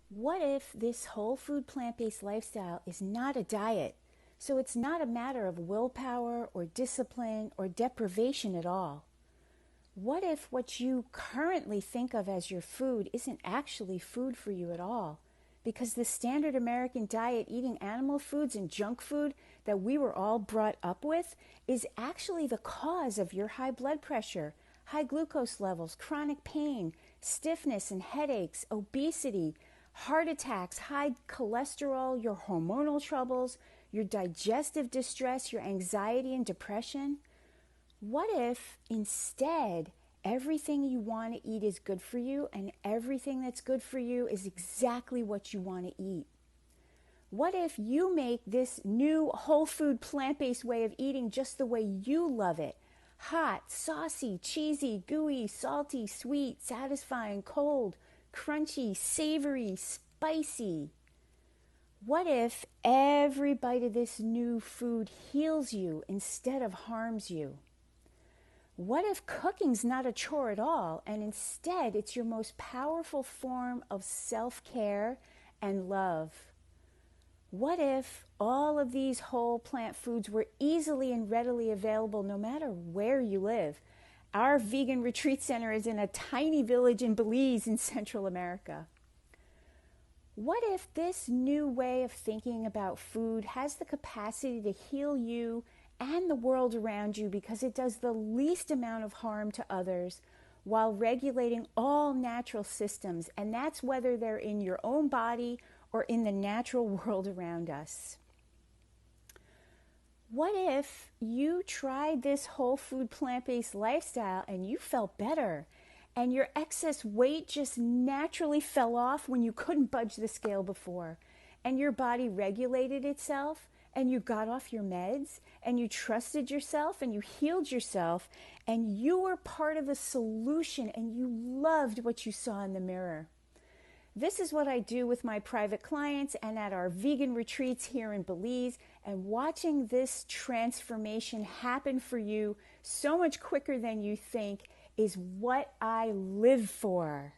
What if this whole food plant based lifestyle is not a diet? So it's not a matter of willpower or discipline or deprivation at all. What if what you currently think of as your food isn't actually food for you at all? Because the standard American diet, eating animal foods and junk food that we were all brought up with, is actually the cause of your high blood pressure, high glucose levels, chronic pain, stiffness and headaches, obesity, heart attacks, high cholesterol, your hormonal troubles, your digestive distress, your anxiety and depression. What if instead everything you want to eat is good for you and everything that's good for you is exactly what you want to eat? What if you make this new whole food plant-based way of eating just the way you love it? Hot, saucy, cheesy, gooey, salty, sweet, satisfying, cold, crunchy, savory, spicy. What if every bite of this new food heals you instead of harms you? What if cooking's not a chore at all, and instead it's your most powerful form of self-care and love? What if all of these whole plant foods were easily and readily available no matter where you live? Our vegan retreat center is in a tiny village in Belize in Central America. What if this new way of thinking about food has the capacity to heal you and the world around you because it does the least amount of harm to others while regulating all natural systems, and that's whether they're in your own body or in the natural world around us? What if you tried this whole food plant-based lifestyle and you felt better and your excess weight just naturally fell off when you couldn't budge the scale before, and your body regulated itself and you got off your meds and you trusted yourself and you healed yourself and you were part of the solution and you loved what you saw in the mirror? This is what I do with my private clients and at our vegan retreats here in Belize, and watching this transformation happen for you so much quicker than you think is what I live for.